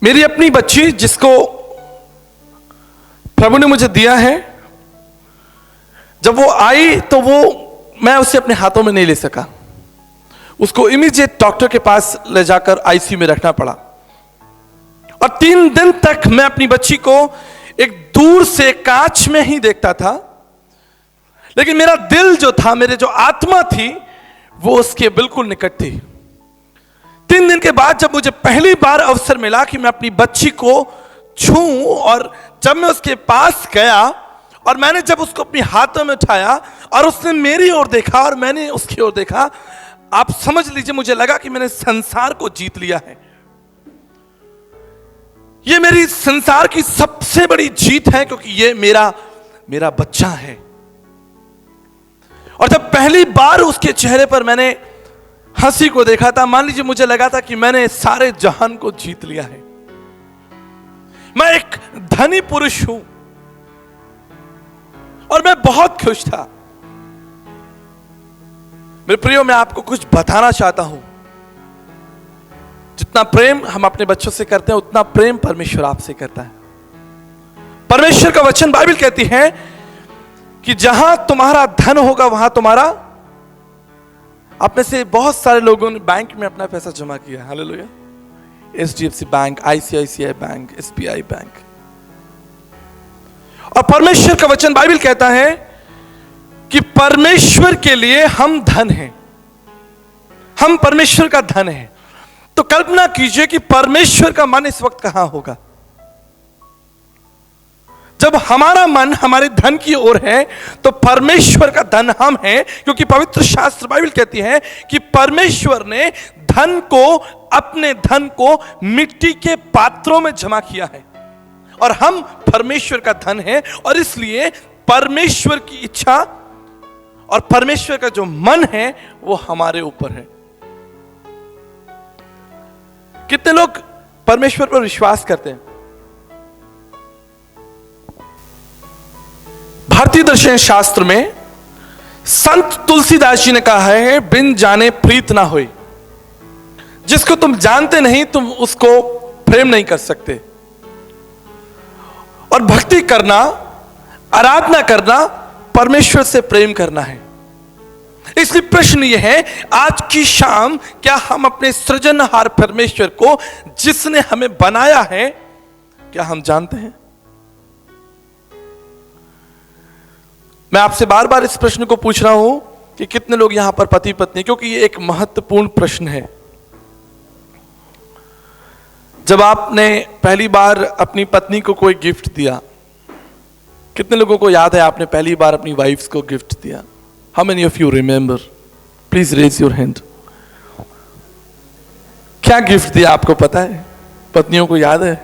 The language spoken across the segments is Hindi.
मेरी अपनी बच्ची जिसको प्रभु ने मुझे दिया है, जब वो आई तो मैं उसे अपने हाथों में नहीं ले सका। उसको इमीडिएट डॉक्टर के पास ले जाकर आईसीयू में रखना पड़ा और 3 दिन तक मैं अपनी बच्ची को एक दूर से कांच में ही देखता था, लेकिन मेरा दिल जो था, मेरे जो आत्मा थी, वो उसके बिल्कुल निकट थी। 3 दिन के बाद जब मुझे पहली बार अवसर मिला कि मैं अपनी बच्ची को छूऊं, और जब मैं उसके पास गया और मैंने जब उसको अपने हाथों में उठाया और उसने मेरी ओर देखा और मैंने उसकी ओर देखा, आप समझ लीजिए मुझे लगा कि मैंने संसार को जीत लिया है। ये मेरी संसार की सबसे बड़ी जीत है, क्योंकि ये मेरा बच्चा है। और जब पहली बार उसके चेहरे पर मैंने हंसी को देखा था, मान लीजिए मुझे लगा था कि मैंने सारे जहान को जीत लिया है। मैं एक धनी पुरुष हूं और मैं बहुत खुश था। मेरे प्रियो, मैं आपको कुछ बताना चाहता हूं। जितना प्रेम हम अपने बच्चों से करते हैं, उतना प्रेम परमेश्वर आपसे करता है। परमेश्वर का वचन बाइबल कहती है कि जहां तुम्हारा धन होगा वहां तुम्हारा, आप में से बहुत सारे लोगों ने बैंक में अपना पैसा जमा किया, hallelujah. HDFC bank, ICICI bank, SBI bank. और परमेश्वर का वचन बाइबल कहता है कि परमेश्वर के लिए हम धन हैं, हम परमेश्वर का धन है। तो कल्पना कीजिए कि परमेश्वर का मन इस वक्त कहां होगा। जब हमारा मन हमारे धन की ओर है, तो परमेश्वर का धन हम हैं, क्योंकि पवित्र शास्त्र बाइबल कहती है कि परमेश्वर ने धन को, अपने धन को मिट्टी के पात्रों में जमा किया है और हम परमेश्वर का धन है। और इसलिए परमेश्वर की इच्छा और परमेश्वर का जो मन है वो हमारे ऊपर है। कितने लोग परमेश्वर पर विश्वास करते हैं? भारतीय दर्शन शास्त्र में संत तुलसीदास जी ने कहा है, बिन जाने प्रीत ना होए। जिसको तुम जानते नहीं, तुम उसको प्रेम नहीं कर सकते। और भक्ति करना, आराधना करना, परमेश्वर से प्रेम करना है। इसलिए प्रश्न यह है, आज की शाम क्या हम अपने सृजनहार परमेश्वर को, जिसने हमें बनाया है, क्या हम जानते हैं? मैं आपसे बार बार इस प्रश्न को पूछ रहा हूं कि कितने लोग यहां पर पति पत्नी, क्योंकि ये एक महत्वपूर्ण प्रश्न है। जब आपने पहली बार अपनी पत्नी को कोई गिफ्ट दिया, कितने लोगों को याद है आपने पहली बार अपनी वाइफ्स को गिफ्ट दिया? How many of you remember? Please raise your hand. क्या गिफ्ट दिया आपको पता है? पत्नियों को याद है?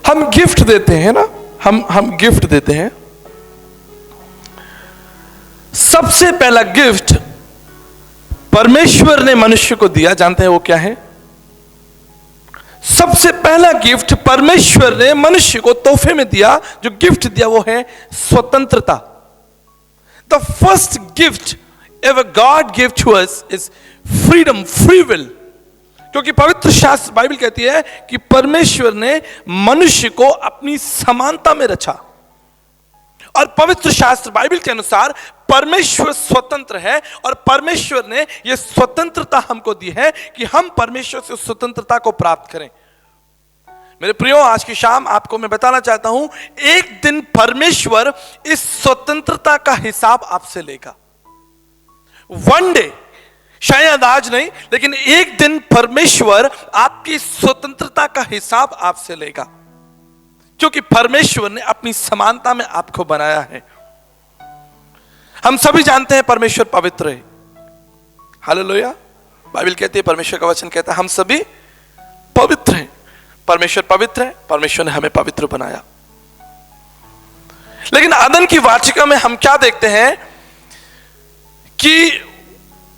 हम गिफ्ट देते हैं ना, हम गिफ्ट देते हैं। सबसे पहला गिफ्ट परमेश्वर ने मनुष्य को दिया, जानते हैं वो क्या है? सबसे पहला गिफ्ट परमेश्वर ने मनुष्य को तोहफे में दिया, जो गिफ्ट दिया वो है स्वतंत्रता। The first gift ever God give to us is freedom, free will. क्योंकि पवित्र शास्त्र बाइबल कहती है कि परमेश्वर ने मनुष्य को अपनी समानता में रचा। और पवित्र शास्त्र बाइबल के अनुसार परमेश्वर स्वतंत्र है, और परमेश्वर ने यह स्वतंत्रता हमको दी है कि हम परमेश्वर से स्वतंत्रता को प्राप्त करें। मेरे प्रियो, आज की शाम आपको मैं बताना चाहता हूं, एक दिन परमेश्वर इस स्वतंत्रता का हिसाब आपसे लेगा। वन डे, शायद आज नहीं, लेकिन एक दिन परमेश्वर आपकी स्वतंत्रता का हिसाब आपसे लेगा, क्योंकि परमेश्वर ने अपनी समानता में आपको बनाया है। हम सभी जानते हैं परमेश्वर पवित्र है, हालेलुया। बाइबल कहती है, परमेश्वर का वचन कहता है हम सभी पवित्र हैं। परमेश्वर पवित्र है, परमेश्वर ने हमें पवित्र बनाया। लेकिन आदम की वाचिका में हम क्या देखते हैं कि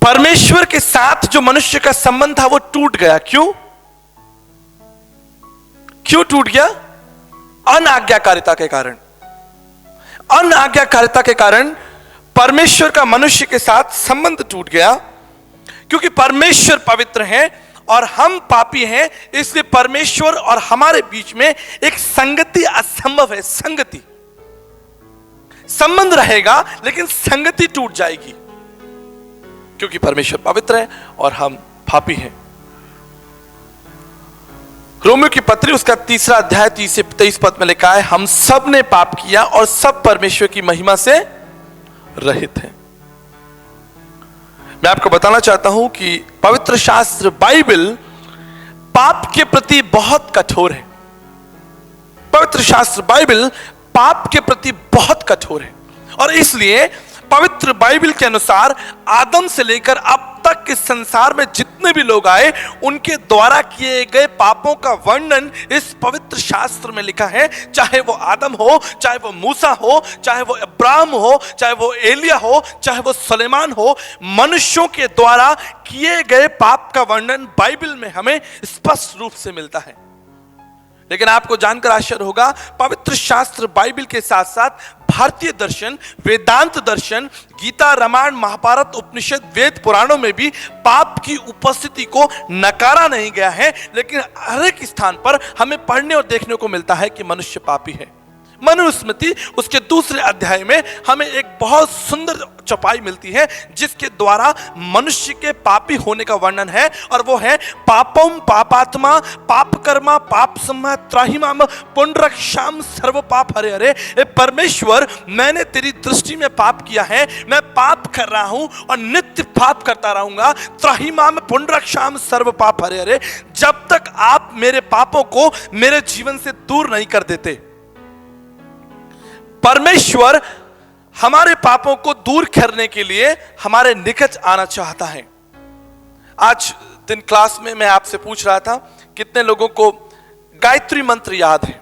परमेश्वर के साथ जो मनुष्य का संबंध था वो टूट गया। क्यों टूट गया? अनाज्ञाकारिता के कारण। अनाज्ञाकारिता के कारण परमेश्वर का मनुष्य के साथ संबंध टूट गया, क्योंकि परमेश्वर पवित्र है और हम पापी हैं, इसलिए परमेश्वर और हमारे बीच में एक संगति असंभव है। संगति, संबंध रहेगा लेकिन संगति टूट जाएगी, क्योंकि परमेश्वर पवित्र है और हम पापी हैं। रोमियो की पत्री उसका 3 अध्याय 30 से 23 पद में लिखा है, हम सब ने पाप किया और सब परमेश्वर की महिमा से रहित हैं। मैं आपको बताना चाहता हूं कि पवित्र शास्त्र बाइबल पाप के प्रति बहुत कठोर है। पवित्र शास्त्र बाइबल पाप के प्रति बहुत कठोर है, और इसलिए पवित्र बाइबल के अनुसार आदम से लेकर अब तक इस संसार में जितने भी लोग आए, उनके द्वारा किए गए पापों का वर्णन इस पवित्र शास्त्र में लिखा है। चाहे वो आदम हो, चाहे वो मूसा हो, चाहे वो अब्राहम हो, चाहे वो एलिया हो, चाहे वो सुलेमान हो, मनुष्यों के द्वारा किए गए पाप का वर्णन बाइबल में हमें स्पष्ट रूप से मिलता है। लेकिन आपको जानकर आश्चर्य होगा, पवित्र शास्त्र बाइबल के साथ साथ भारतीय दर्शन, वेदांत दर्शन, गीता, रामायण, महाभारत, उपनिषद, वेद पुराणों में भी पाप की उपस्थिति को नकारा नहीं गया है। लेकिन हर एक स्थान पर हमें पढ़ने और देखने को मिलता है कि मनुष्य पापी है। मनुस्मृति उसके 2 अध्याय में हमें एक बहुत सुंदर चौपाई मिलती है, जिसके द्वारा मनुष्य के पापी होने का वर्णन है, और वो है पापम पापात्मा पाप कर्मा पाप सम्मा त्राहिमाम पुंडरक्षाम सर्व पाप हरे हरे। ए परमेश्वर, मैंने तेरी दृष्टि में पाप किया है, मैं पाप कर रहा हूं और नित्य पाप करता रहूंगा। त्राहिमाम पुंडरक्षाम सर्व पाप हरे हरे। जब तक आप मेरे पापों को मेरे जीवन से दूर नहीं कर देते, परमेश्वर हमारे पापों को दूर करने के लिए हमारे निकट आना चाहता है। आज दिन क्लास में मैं आपसे पूछ रहा था, कितने लोगों को गायत्री मंत्र याद है?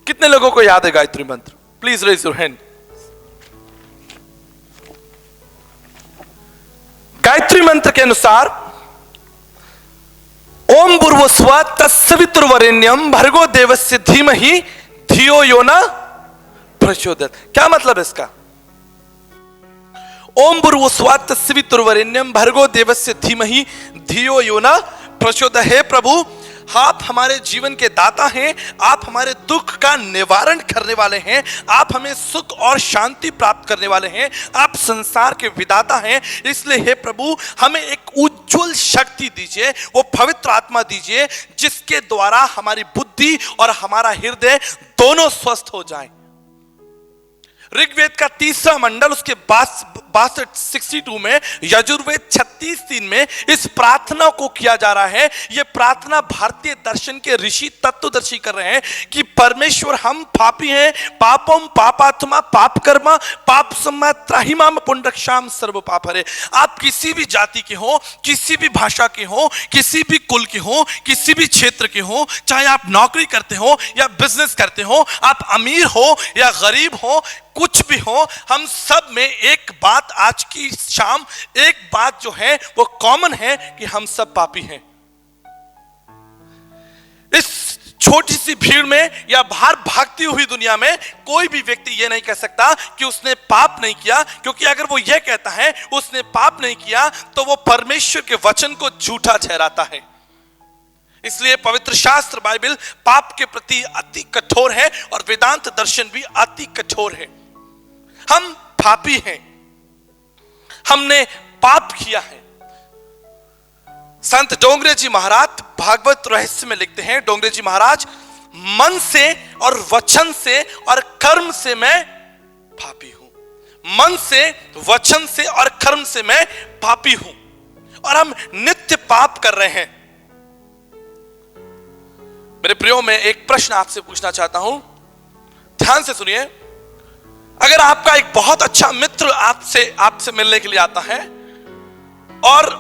कितने लोगों को याद है Gayatri Mantra? Please raise your hand. Gayatri Mantra के अनुसार ओम भूर्भुवस्सुवः तत्सवितुर्वरेण्यं भर्गो देवस्य धीमहि धियो यो न प्रचोदयात्। क्या मतलब है इसका? ओम भूर्भुवस्सुवः तत्सवितुर्वरेण्यं भर्गो देवस्य धीमहि धियो यो न प्रचोदयात्। हे प्रभु, आप हमारे जीवन के दाता हैं, आप हमारे दुख का निवारण करने वाले हैं, आप हमें सुख और शांति प्राप्त करने वाले हैं, आप संसार के विधाता हैं। इसलिए हे प्रभु, हमें एक उज्जवल शक्ति दीजिए, वो पवित्र आत्मा दीजिए, जिसके द्वारा हमारी बुद्धि और हमारा हृदय दोनों स्वस्थ हो जाएं। ऋग्वेद का 3 मंडल उसके 62 में, यजुर्वेद 36:3 में इस प्रार्थना को किया जा रहा है। यह प्रार्थना भारतीय दर्शन के ऋषि तत्वदर्शी कर रहे हैं कि परमेश्वर, हम पापी हैं, पापम पापात्मा पाप कर्मा पाप सम्मा त्राहिमाम पुंडरक्षाम सर्व पाप हरे। आप किसी भी जाति के हो, किसी भी भाषा के हो, किसी भी कुल के हो, किसी भी क्षेत्र के हो, चाहे आप नौकरी करते हो या बिजनेस करते हो, आप अमीर हो या गरीब हो, कुछ भी हो, हम सब में एक बात आज की शाम, एक बात जो है वो कॉमन है कि हम सब पापी हैं। इस छोटी सी भीड़ में या बाहर भागती हुई दुनिया में कोई भी व्यक्ति यह नहीं कह सकता कि उसने पाप नहीं किया, क्योंकि अगर वो यह कहता है उसने पाप नहीं किया तो वो परमेश्वर के वचन को झूठा ठहराता है। इसलिए पवित्र शास्त्र बाइबल पाप के प्रति अति कठोर है और वेदांत दर्शन भी अति कठोर है। हम पापी हैं, हमने पाप किया है। संत डोंगरे जी महाराज भागवत रहस्य में लिखते हैं, डोंगरे जी महाराज, मन से और वचन से और कर्म से मैं पापी हूं। मन से, वचन से और कर्म से मैं पापी हूं, और हम नित्य पाप कर रहे हैं। मेरे प्रियो, मैं एक प्रश्न आपसे पूछना चाहता हूं, ध्यान से सुनिए। अगर आपका एक बहुत अच्छा मित्र आपसे मिलने के लिए आता है और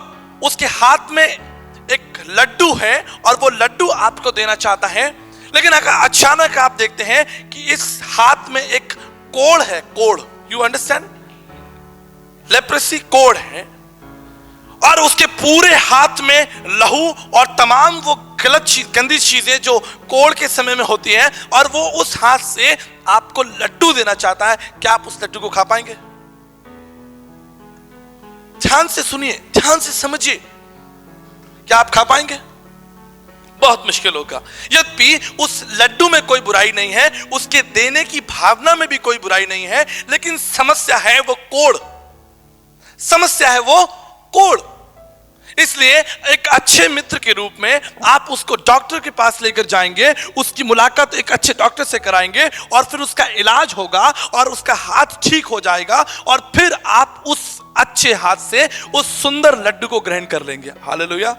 उसके हाथ में एक लड्डू है और वो लड्डू आपको देना चाहता है, लेकिन अगर अचानक आप देखते हैं कि इस हाथ में एक कोढ़ है, कोढ़, यू अंडरस्टैंड, लेप्रेसी कोढ़ है, और उसके पूरे हाथ में लहू और तमाम वो गंदी चीजें जो कोढ़ के समय में होती हैं, और वो उस हाथ से आपको लड्डू देना चाहता है, क्या आप उस लड्डू को खा पाएंगे? ध्यान से सुनिए, ध्यान से समझिए। क्या आप खा पाएंगे? बहुत मुश्किल होगा। यद्यपि उस लड्डू में कोई बुराई नहीं है, उसके देने की भावना में भी कोई बुराई नहीं है, लेकिन समस्या है वो कोड़, समस्या है वो कोड़। इसलिए एक अच्छे मित्र के रूप में आप उसको डॉक्टर के पास लेकर जाएंगे, उसकी मुलाकात एक अच्छे डॉक्टर से कराएंगे और फिर उसका इलाज होगा और उसका हाथ ठीक हो जाएगा और फिर आप उस अच्छे हाथ से उस सुंदर लड्डू को ग्रहण कर लेंगे। हालेलुया।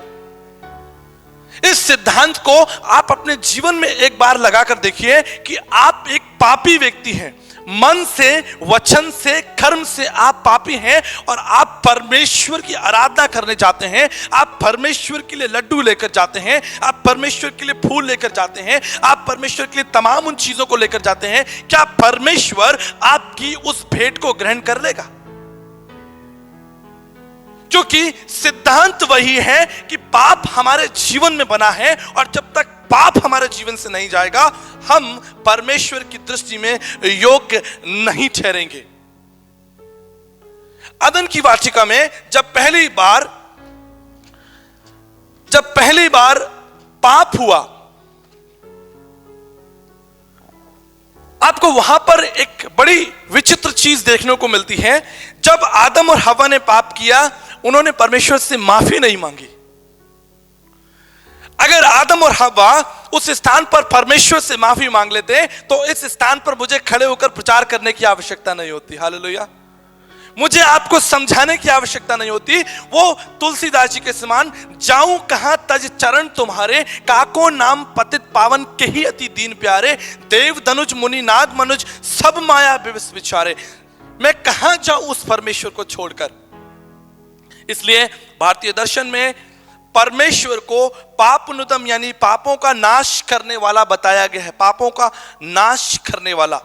इस सिद्धांत को आप अपने जीवन में एक बार लगाकर देखिए कि आप एक पापी व्यक्ति हैं, मन से, वचन से, कर्म से आप पापी हैं और आप परमेश्वर की आराधना करने जाते हैं। आप परमेश्वर के लिए लड्डू लेकर जाते हैं, आप परमेश्वर के लिए फूल लेकर जाते हैं, आप परमेश्वर के लिए तमाम उन चीजों को लेकर जाते हैं। क्या परमेश्वर आपकी उस भेंट को ग्रहण कर लेगा? क्योंकि सिद्धांत वही है कि पाप हमारे जीवन में बना है और जब तक पाप हमारे जीवन से नहीं जाएगा, हम परमेश्वर की दृष्टि में योग्य नहीं ठहरेंगे। अदन की वाटिका में जब पहली बार पाप हुआ, आपको वहां पर एक बड़ी विचित्र चीज देखने को मिलती है। जब आदम और हवा ने पाप किया, उन्होंने परमेश्वर से माफी नहीं मांगी। अगर आदम और हवा उस स्थान पर परमेश्वर से माफी मांग लेते तो इस स्थान पर मुझे खड़े होकर प्रचार करने की आवश्यकता नहीं होती। हालेलुया। मुझे आपको समझाने की आवश्यकता नहीं होती। वो तुलसीदास जी के समान, जाऊं कहां तज चरण तुम्हारे, काको नाम पतित पावन के ही अति दीन प्यारे, देव धनुज मुनि नाग मनुज सब माया विवश विचारे। मैं कहां जाऊं उस परमेश्वर को छोड़कर। इसलिए भारतीय दर्शन में परमेश्वर को पापनुदम यानी पापों का नाश करने वाला बताया गया है। पापों का नाश करने वाला।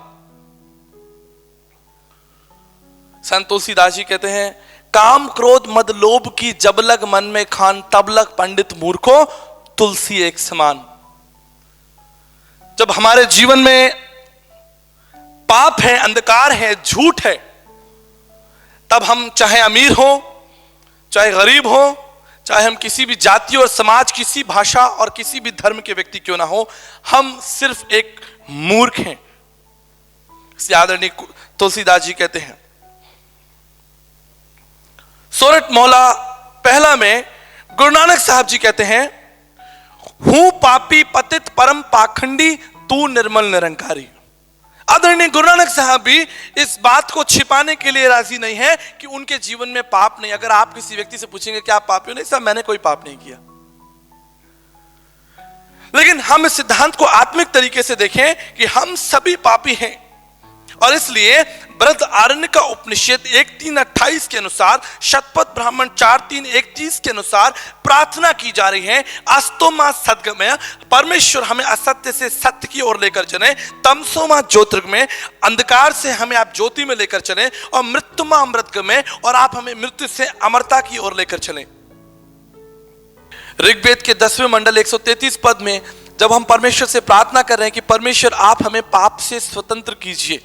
संत तुलसीदास जी कहते हैं, काम क्रोध मद लोभ की जब लग मन में खान, तब लग पंडित मूर्खो तुलसी एक समान। जब हमारे जीवन में पाप है, अंधकार है, झूठ है, तब हम चाहे अमीर हो, चाहे गरीब हो, चाहे हम किसी भी जाति और समाज, किसी भाषा और किसी भी धर्म के व्यक्ति क्यों ना हो, हम सिर्फ एक मूर्ख हैं। आदरणीय तुलसीदास जी कहते हैं, सोरठ मोहला पहला में गुरु नानक साहब जी कहते हैं, हूं पापी पतित परम पाखंडी, तू निर्मल निरंकारी। आदरणीय गुरु नानक साहब भी इस बात को छिपाने के लिए राजी नहीं है कि उनके जीवन में पाप नहीं। अगर आप किसी व्यक्ति से पूछेंगे क्या आप पापी हो, नहीं साहब मैंने कोई पाप नहीं किया। लेकिन हम इस सिद्धांत को आत्मिक तरीके से देखें कि हम सभी पापी हैं और इसलिए बृहदारण्य का उपनिषद 1:3-28 के अनुसार, शतपथ ब्राह्मण 4:3-31 के अनुसार प्रार्थना की जा रही है, अस्तोमा सद्गमय, परमेश्वर हमें असत्य से सत्य की ओर लेकर चले, तमसोमा ज्योतिर्गमय, अंधकार से हमें आप ज्योति में लेकर चलें, और मृत्युमा अमृतगमय, और आप हमें मृत्यु से अमरता की ओर लेकर चलें। ऋग्वेद के 10वें मंडल 133 पद में जब हम परमेश्वर से प्रार्थना कर रहे हैं कि परमेश्वर आप हमें पाप से स्वतंत्र कीजिए,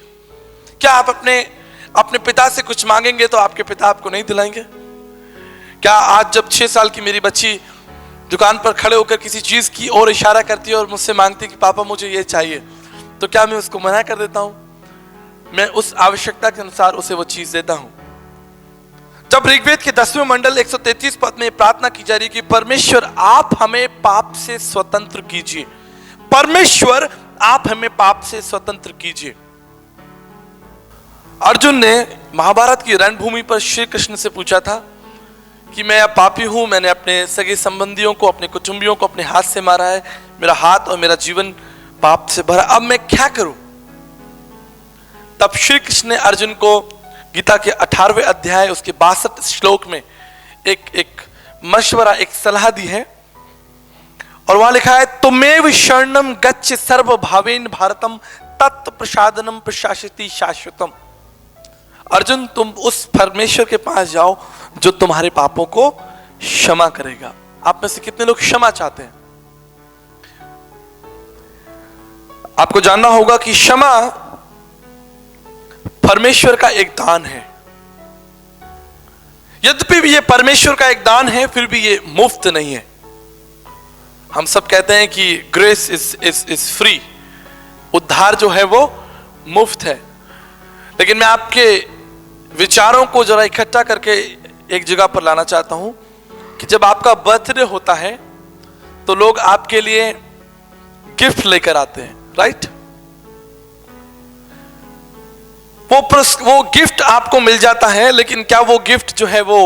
क्या आप अपने पिता से कुछ मांगेंगे तो आपके पिता आपको नहीं दिलाएंगे? क्या आज जब 6 साल की मेरी बच्ची दुकान पर खड़े होकर किसी चीज की ओर इशारा करती है और मुझसे मांगती है कि पापा मुझे ये चाहिए, तो क्या मैं उसको मना कर देता हूं? मैं उस आवश्यकता के अनुसार उसे वो चीज देता हूं। जब ऋग्वेद के 10वें मंडल 133 पद में प्रार्थना की जा रही है कि परमेश्वर आप हमें पाप से स्वतंत्र कीजिए, परमेश्वर आप हमें पाप से स्वतंत्र कीजिए। अर्जुन ने महाभारत की रणभूमि पर श्री कृष्ण से पूछा था कि मैं अब पापी हूं, मैंने अपने सगे संबंधियों को, अपने कुटुंबियों को अपने हाथ से मारा है, मेरा हाथ और मेरा जीवन पाप से भरा, अब मैं क्या करूं? तब श्री कृष्ण ने अर्जुन को गीता के 18वें अध्याय उसके 62 श्लोक में एक मशवरा, एक सलाह दी है, और वहां लिखा है, तुमेव शरणम गच्छ सर्व भावेन भारतम तत् प्रसादनम प्रशासिति शाश्वतम। अर्जुन, तुम उस परमेश्वर के पास जाओ जो तुम्हारे पापों को क्षमा करेगा। आप में से कितने लोग क्षमा चाहते हैं? आपको जानना होगा कि क्षमा परमेश्वर का एक दान है। यद्यपि ये परमेश्वर का एक दान है, फिर भी ये मुफ्त नहीं है। हम सब कहते हैं कि ग्रेस इज फ्री, उद्धार जो है वो मुफ्त है। लेकिन मैं आपके विचारों को जरा इकट्ठा करके एक जगह पर लाना चाहता हूं कि जब आपका बर्थडे होता है तो लोग आपके लिए गिफ्ट लेकर आते हैं, राइट? वो गिफ्ट आपको मिल जाता है, लेकिन क्या वो गिफ्ट जो है वो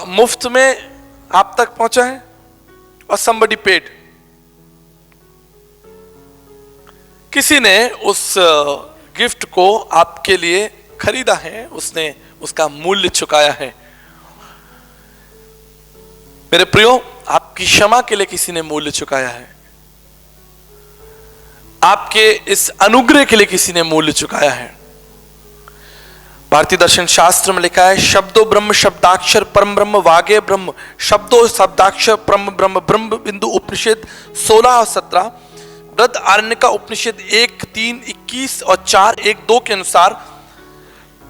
मुफ्त में आप तक पहुंचा है? और somebody paid, किसी ने उस गिफ्ट को आपके लिए खरीदा है, उसने उसका मूल्य चुकाया है। मेरे प्रियो, आपकी क्षमा के लिए किसी ने मूल्य चुकाया है, आपके इस अनुग्रह के लिए किसी ने मूल्य चुकाया है। भारतीय दर्शन शास्त्र में लिखा है, शब्दो ब्रह्म शब्दाक्षर परम ब्रह्म वागे ब्रह्म, शब्दो शब्दाक्षर परम ब्रह्म ब्रह्म बिंदु उपनिषद 16 और 17, वृद्ध आरण्यका उपनिषद 1, 3, 21 और 4, 1, 2 के अनुसार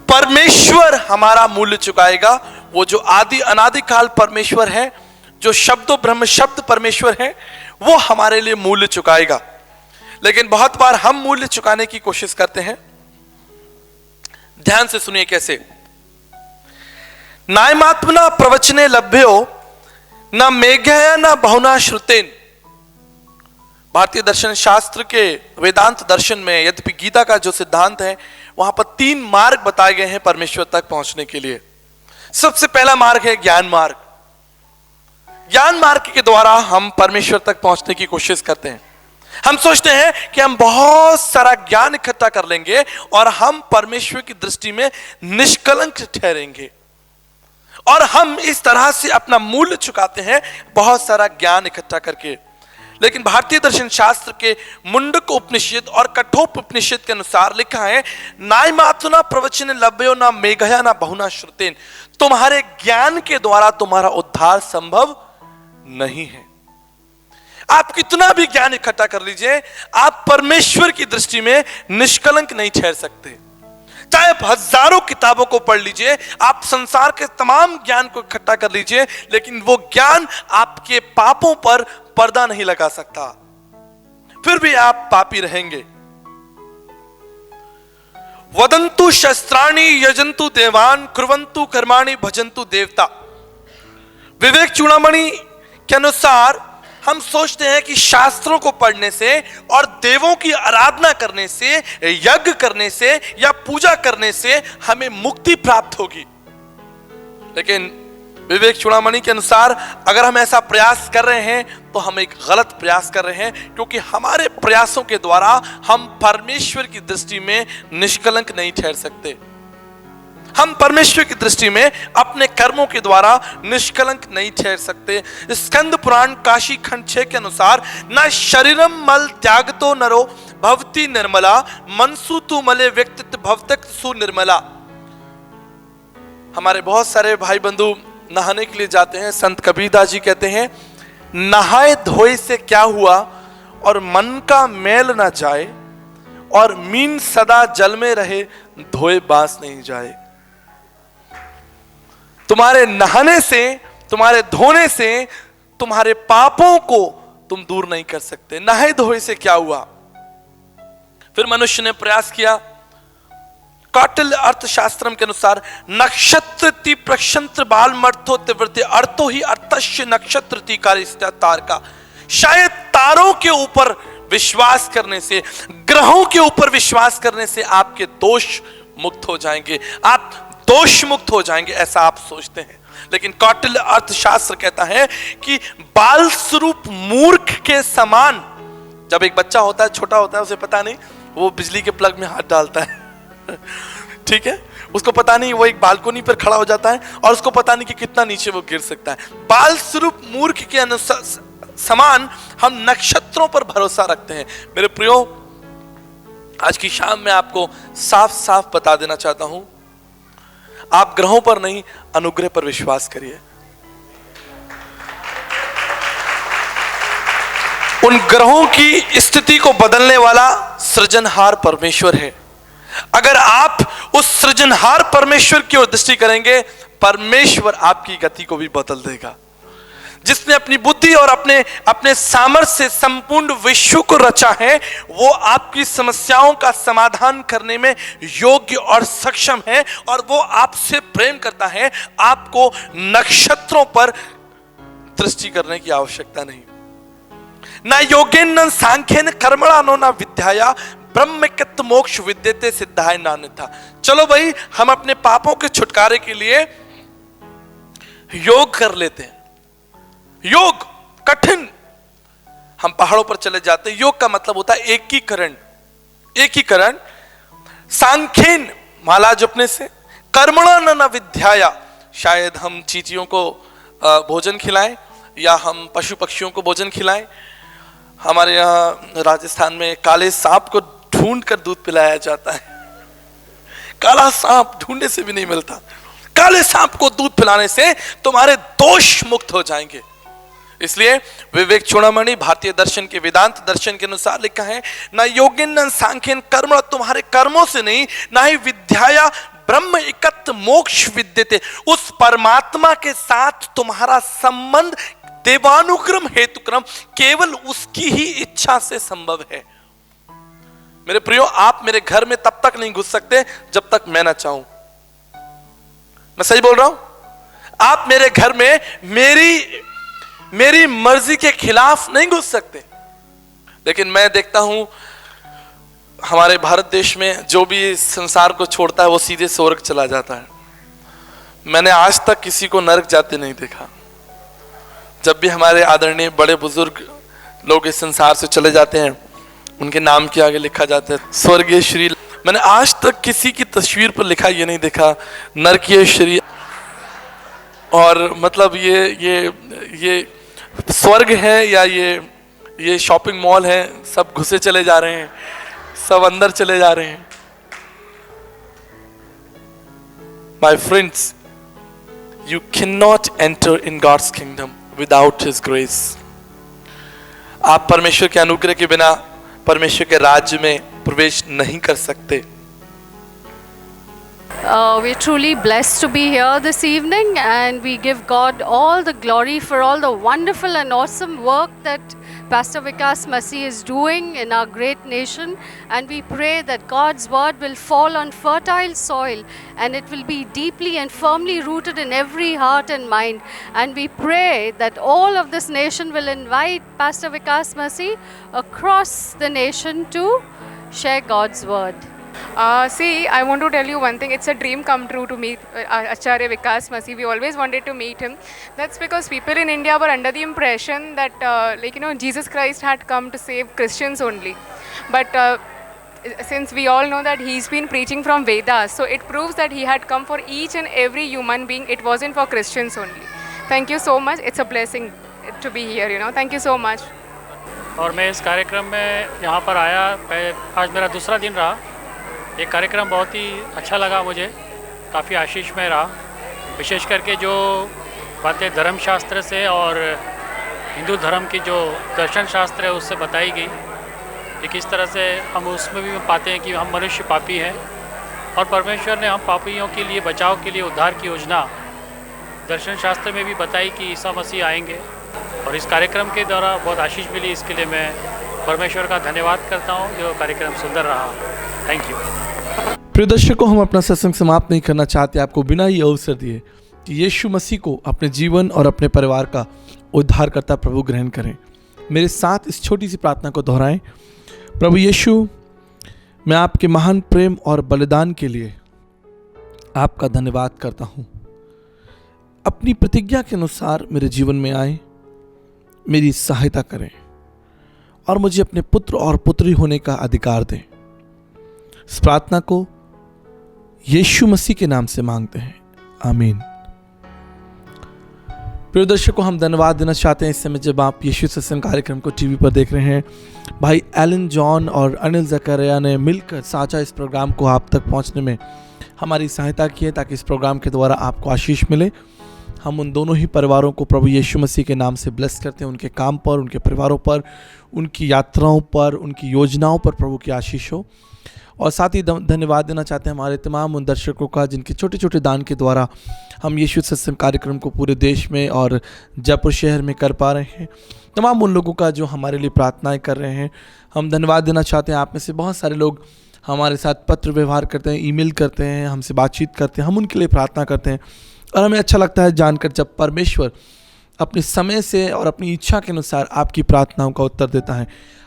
परमेश्वर हमारा मूल्य चुकाएगा। वो जो आदि अनादि काल परमेश्वर है, जो शब्दो ब्रह्म शब्द परमेश्वर है, वो हमारे लिए मूल्य चुकाएगा। लेकिन बहुत बार हम मूल्य चुकाने की कोशिश करते हैं। ध्यान से सुनिए कैसे। नायमात्मना प्रवचने लभ्यो न मेघया न बहुना श्रुतेन। भारतीय दर्शन शास्त्र के वेदांत दर्शन में, यद्यपि गीता का जो सिद्धांत है, वहां पर 3 मार्ग बताए गए हैं परमेश्वर तक पहुंचने के लिए। सबसे पहला मार्ग है ज्ञान मार्ग। ज्ञान मार्ग के द्वारा हम परमेश्वर तक पहुंचने की कोशिश करते हैं। हम सोचते हैं कि हम बहुत सारा ज्ञान इकट्ठा कर लेंगे और हम परमेश्वर की दृष्टि में निष्कलंक ठहरेंगे, और हम इस तरह से अपना मूल्य चुकाते हैं बहुत सारा ज्ञान इकट्ठा करके। लेकिन भारतीय दर्शन शास्त्र के मुंडक उपनिषद और कठोप उपनिषद के अनुसार लिखा है, नायमात्मना प्रवचन लभ्यो ना मेघया ना बहुना श्रुतेन। तुम्हारे ज्ञान के द्वारा तुम्हारा उद्धार संभव नहीं है। आप कितना भी ज्ञान इकट्ठा कर लीजिए, आप परमेश्वर की दृष्टि में निष्कलंक नहीं ठहर सकते। चाहे आप हजारों किताबों को पढ़ लीजिए, आप संसार के तमाम ज्ञान को इकट्ठा कर लीजिए, लेकिन वो ज्ञान आपके पापों पर पर्दा नहीं लगा सकता। फिर भी आप पापी रहेंगे। वदंतु शस्त्राणि यजंतु देवान कुर्वन्तु कर्माणि भजन्तु देवता। विवेक चूड़ामणि के अनुसार हम सोचते हैं कि शास्त्रों को पढ़ने से और देवों की आराधना करने से, यज्ञ करने से या पूजा करने से हमें मुक्ति प्राप्त होगी। लेकिन विवेक चूड़ामणि के अनुसार अगर हम ऐसा प्रयास कर रहे हैं तो हम एक गलत प्रयास कर रहे हैं, क्योंकि हमारे प्रयासों के द्वारा हम परमेश्वर की दृष्टि में निष्कलंक नहीं ठहर सकते। हम परमेश्वर की दृष्टि में अपने कर्मों के द्वारा निष्कलंक नहीं ठहर सकते। स्कंद पुराण काशी खंड 6 के अनुसार, न शरीरम मल त्यागतो नरो भवति निर्मला, मनसु तु मले व्यक्तित्व भवतक सुनिर्मला। हमारे बहुत सारे भाई बंधु नहाने के लिए जाते हैं। संत कबीरदास जी कहते हैं, नहाए धोए से क्या हुआ और मन का मैल ना जाए, और मीन सदा जल में रहे धोए बांस नहीं जाए। तुम्हारे नहाने से, तुम्हारे धोने से तुम्हारे पापों को तुम दूर नहीं कर सकते। नहाए धोए से क्या हुआ? फिर मनुष्य ने प्रयास किया। कौटिल्य अर्थशास्त्रम के अनुसार, नक्षत्र ति प्रक्षंत्र बाल मर्थो तिवृत्ति अर्थो ही अर्थस्य नक्षत्र ति तार का। शायद तारों के ऊपर विश्वास करने से, ग्रहों के ऊपर विश्वास करने से आपके दोष मुक्त हो जाएंगे, आप दोष मुक्त हो जाएंगे, ऐसा आप सोचते हैं। लेकिन कौटिल्य अर्थशास्त्र कहता है कि बाल स्वरूप मूर्ख के समान, जब एक बच्चा होता है, छोटा होता है, उसे पता नहीं, वो बिजली के प्लग में हाथ डालता है ठीक है, उसको पता नहीं, वो एक बालकोनी पर खड़ा हो जाता है और उसको पता नहीं कि कितना नीचे वो गिर सकता है। बाल स्वरूप मूर्ख के अनुसार समान हम नक्षत्रों पर भरोसा रखते हैं। मेरे प्रियो, आज की शाम में आपको साफ साफ बता देना चाहता हूं, आप ग्रहों पर नहीं, अनुग्रह पर विश्वास करिए। उन ग्रहों की स्थिति को बदलने वाला सृजनहार परमेश्वर है। अगर आप उस सृजनहार परमेश्वर की ओर दृष्टि करेंगे, परमेश्वर आपकी गति को भी बदल देगा। जिसने अपनी बुद्धि और अपने अपने सामर्थ्य से संपूर्ण विश्व को रचा है, वो आपकी समस्याओं का समाधान करने में योग्य और सक्षम है, और वो आपसे प्रेम करता है। आपको नक्षत्रों पर दृष्टि करने की आवश्यकता नहीं। ना योगेन सांख्यन कर्मणानो ना विद्याया ब्रह्मकृत मोक्ष विद्यते सिद्धाय नान्यथा। चलो भाई, हम अपने पापों के छुटकारे के लिए योग कर लेते हैं। योग कठिन, हम पहाड़ों पर चले जाते हैं। योग का मतलब होता है एकीकरण, एकीकरण। सांख्यन माला जपने से, कर्मणा न विद्याया, शायद हम चींटियों को भोजन खिलाएं या हम पशु पक्षियों को भोजन खिलाएं। हमारे यहाँ राजस्थान में काले सांप को ढूंढ कर दूध पिलाया जाता है। काला सांप ढूंढने से भी नहीं मिलता। काले सांप को दूध पिलाने से तुम्हारे दोष मुक्त हो जाएंगे। इसलिए विवेक चूड़ामणि भारतीय दर्शन के वेदांत दर्शन के अनुसार लिखा है, ना योगिन न सांख्यन कर्म, तुम्हारे कर्मों से नहीं, ना ही विद्याया ब्रह्म एकत्र मोक्ष विद्यते, उस परमात्मा के साथ तुम्हारा संबंध देवानुक्रम हेतुक्रम केवल उसकी ही इच्छा से संभव है। मेरे प्रियो, आप मेरे घर में तब तक नहीं घुस सकते जब तक मैं ना चाहूं। मैं सही बोल रहा हूं? आप मेरे घर में मेरी मर्जी के खिलाफ नहीं घुस सकते। लेकिन मैं देखता हूं हमारे भारत देश में जो भी संसार को छोड़ता है वो सीधे स्वर्ग चला जाता है। मैंने आज तक किसी को नरक जाते नहीं देखा। जब भी हमारे आदरणीय बड़े बुजुर्ग लोग इस संसार से चले जाते हैं, उनके नाम के आगे लिखा जाता है स्वर्गीय श्री। मैंने आज तक किसी की तस्वीर पर लिखा ये नहीं देखा नरकीय श्री। और मतलब ये स्वर्ग है या ये शॉपिंग मॉल है, सब घुसे चले जा रहे हैं, सब अंदर चले जा रहे हैं। My friends, you can not enter in God's kingdom without his grace. आप परमेश्वर के अनुग्रह के बिना परमेश्वर के राज्य में प्रवेश नहीं कर सकते। We're truly blessed to be here this evening, and we give God all the glory for all the wonderful and awesome work that Pastor Vikas Masih is doing in our great nation, and we pray that God's word will fall on fertile soil and it will be deeply and firmly rooted in every heart and mind. And we pray that all of this nation will invite Pastor Vikas Masih across the nation to share God's word. See, I want to tell you one thing. It's a dream come true to meet Acharya Vikas Masih. We always wanted to meet him. That's because people in India were under the impression that, Jesus Christ had come to save Christians only. But since we all know that he's been preaching from Vedas, so it proves that he had come for each and every human being. It wasn't for Christians only. Thank you so much. It's a blessing to be here, Thank you so much. और मैं इस कार्यक्रम में यहाँ पर आया, आज मेरा दूसरा दिन रहा। ये कार्यक्रम बहुत ही अच्छा लगा मुझे, काफ़ी आशीषमय रहा। विशेष करके जो बातें धर्मशास्त्र से और हिंदू धर्म की जो दर्शन शास्त्र है उससे बताई गई कि किस तरह से हम उसमें भी पाते हैं कि हम मनुष्य पापी हैं और परमेश्वर ने हम पापियों के लिए बचाव के लिए उद्धार की योजना दर्शन शास्त्र में भी बताई कि ईसा मसीह आएंगे। और इस कार्यक्रम के द्वारा बहुत आशीष मिली, इसके लिए मैं परमेश्वर का धन्यवाद करता हूँ जो कार्यक्रम सुंदर रहा। Thank you. प्रिय दर्शकों, हम अपना सत्संग समाप्त नहीं करना चाहते आपको बिना ये अवसर दिए कि यीशु मसीह को अपने जीवन और अपने परिवार का उद्धारकर्ता प्रभु ग्रहण करें। मेरे साथ इस छोटी सी प्रार्थना को दोहराएं। प्रभु यीशु, मैं आपके महान प्रेम और बलिदान के लिए आपका धन्यवाद करता हूँ। अपनी प्रतिज्ञा के अनुसार मेरे जीवन में आए, मेरी सहायता करें और मुझे अपने पुत्र और पुत्री होने का अधिकार दें। इस प्रार्थना को यीशु मसीह के नाम से मांगते हैं, आमीन। प्रिय दर्शकों, हम धन्यवाद देना चाहते हैं इस समय जब आप यीशु सत्संग कार्यक्रम को टीवी पर देख रहे हैं। भाई एलन जॉन और अनिल जकरिया ने मिलकर साझा इस प्रोग्राम को आप तक पहुंचने में हमारी सहायता की है ताकि इस प्रोग्राम के द्वारा आपको आशीष मिले। हम उन दोनों ही परिवारों को प्रभु यीशु मसीह के नाम से ब्लेस करते हैं। उनके काम पर, उनके परिवारों पर, उनकी यात्राओं पर, उनकी योजनाओं पर प्रभु की आशीष हो। और साथ ही धन्यवाद देना चाहते हैं हमारे तमाम उन दर्शकों का जिनके छोटे छोटे दान के द्वारा हम यीशु सत्संग कार्यक्रम को पूरे देश में और जयपुर शहर में कर पा रहे हैं। तमाम उन लोगों का जो हमारे लिए प्रार्थनाएं कर रहे हैं, हम धन्यवाद देना चाहते हैं। आप में से बहुत सारे लोग हमारे साथ पत्र व्यवहार करते हैं, ईमेल करते हैं, हमसे बातचीत करते हैं, हम उनके लिए प्रार्थना करते हैं। और हमें अच्छा लगता है जानकर जब परमेश्वर अपने समय से और अपनी इच्छा के अनुसार आपकी प्रार्थनाओं का उत्तर देता है।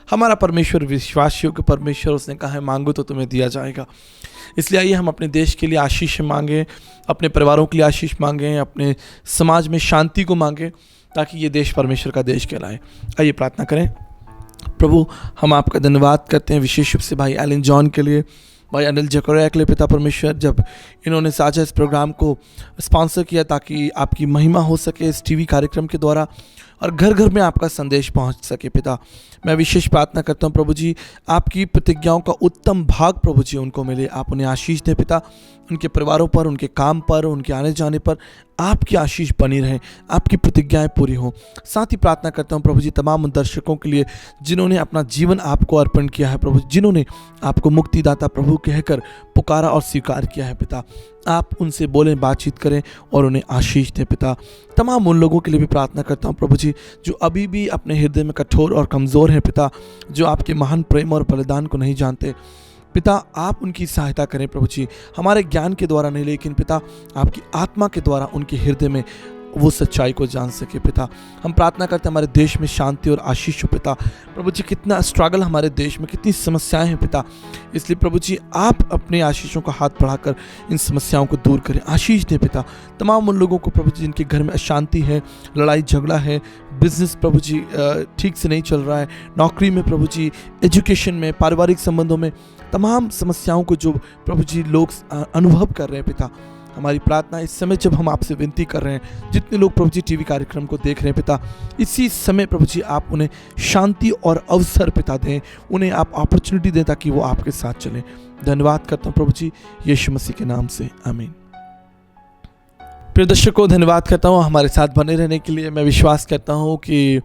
हमारा परमेश्वर विश्वासियों के परमेश्वर, उसने कहा है मांगो तो तुम्हें दिया जाएगा। इसलिए आइए हम अपने देश के लिए आशीष मांगें, अपने परिवारों के लिए आशीष मांगें, अपने समाज में शांति को मांगें, ताकि ये देश परमेश्वर का देश कहलाए। आइए प्रार्थना करें। प्रभु, हम आपका धन्यवाद करते हैं विशेष रूप से भाई एलन जॉन के लिए, भाई अनिल जकरिया के लिए पिता परमेश्वर, जब इन्होंने साझा इस प्रोग्राम को स्पॉन्सर किया ताकि आपकी महिमा हो सके इस टीवी कार्यक्रम के द्वारा और घर घर में आपका संदेश पहुंच सके। पिता, मैं विशेष प्रार्थना करता हूं प्रभु जी, आपकी प्रतिज्ञाओं का उत्तम भाग प्रभु जी उनको मिले। आप उन्हें आशीष दें पिता, उनके परिवारों पर, उनके काम पर, उनके आने जाने पर आपकी आशीष बनी रहे, आपकी प्रतिज्ञाएं पूरी हों। साथ ही प्रार्थना करता हूं प्रभु जी तमाम उन दर्शकों के लिए जिन्होंने अपना जीवन आपको अर्पण किया है प्रभु, जिन्होंने आपको मुक्तिदाता प्रभु कहकर पुकारा और स्वीकार किया है पिता। आप उनसे बोलें, बातचीत करें और उन्हें आशीष दें पिता। तमाम उन लोगों के लिए भी प्रार्थना करता हूँ प्रभु जी जो अभी भी अपने हृदय में कठोर और कमज़ोर हैं पिता, जो आपके महान प्रेम और बलिदान को नहीं जानते पिता। आप उनकी सहायता करें प्रभु जी, हमारे ज्ञान के द्वारा नहीं लेकिन पिता आपकी आत्मा के द्वारा उनके हृदय में वो सच्चाई को जान सके पिता। हम प्रार्थना करते हैं हमारे देश में शांति और आशीष हो पिता। प्रभु जी कितना स्ट्रगल हमारे देश में, कितनी समस्याएं हैं पिता, इसलिए प्रभु जी आप अपने आशीषों का हाथ बढ़ाकर इन समस्याओं को दूर करें, आशीष दें पिता। तमाम उन लोगों को प्रभु जी जिनके घर में अशांति है, लड़ाई झगड़ा है, बिजनेस प्रभु जी ठीक से नहीं चल रहा है, नौकरी में प्रभु जी, एजुकेशन में, पारिवारिक संबंधों में, तमाम समस्याओं को जो प्रभु जी लोग अनुभव कर रहे हैं पिता, हमारी प्रार्थना इस समय जब हम आपसे विनती कर रहे हैं, जितने लोग प्रभु जी टीवी कार्यक्रम को देख रहे हैं पिता, इसी समय प्रभु जी आप उन्हें शांति और अवसर पिता दें, उन्हें आप अपॉर्चुनिटी दें ताकि वो आपके साथ चलें। धन्यवाद करता हूँ प्रभु जी यीशु मसीह के नाम से, आमीन। प्रिय दर्शकों, धन्यवाद करता हूँ हमारे साथ बने रहने के लिए। मैं विश्वास करता हूँ कि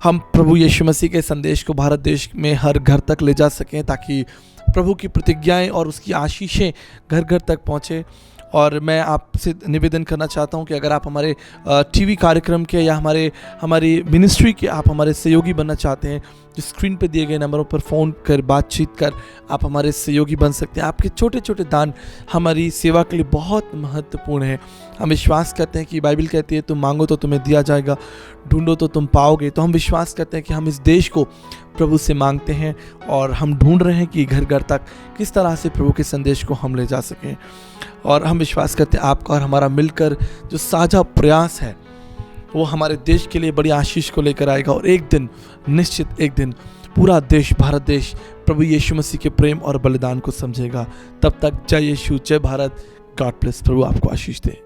हम प्रभु यीशु मसीह के संदेश को भारत देश में हर घर तक ले जा सकें, ताकि प्रभु की प्रतिज्ञाएं और उसकी आशीषें घर घर तक पहुँचे। और मैं आपसे निवेदन करना चाहता हूं कि अगर आप हमारे टीवी कार्यक्रम के या हमारी मिनिस्ट्री के आप हमारे सहयोगी बनना चाहते हैं, जो स्क्रीन पे दिए गए नंबरों पर फ़ोन कर बातचीत कर आप हमारे सहयोगी बन सकते हैं। आपके छोटे छोटे दान हमारी सेवा के लिए बहुत महत्वपूर्ण है। हम विश्वास करते हैं कि बाइबल कहती है तुम मांगो तो तुम्हें दिया जाएगा, ढूंढो तो तुम पाओगे। तो हम विश्वास करते हैं कि हम इस देश को प्रभु से मांगते हैं और हम ढूंढ रहे हैं कि घर घर तक किस तरह से प्रभु के संदेश को हम ले जा सकें। और हम विश्वास करते हैं आपका और हमारा मिलकर जो साझा प्रयास है वो हमारे देश के लिए बड़ी आशीष को लेकर आएगा। और एक दिन, निश्चित एक दिन पूरा देश, भारत देश प्रभु यीशु मसीह के प्रेम और बलिदान को समझेगा। तब तक जय यीशु, जय भारत, गॉड ब्लेस। प्रभु आपको आशीष दे।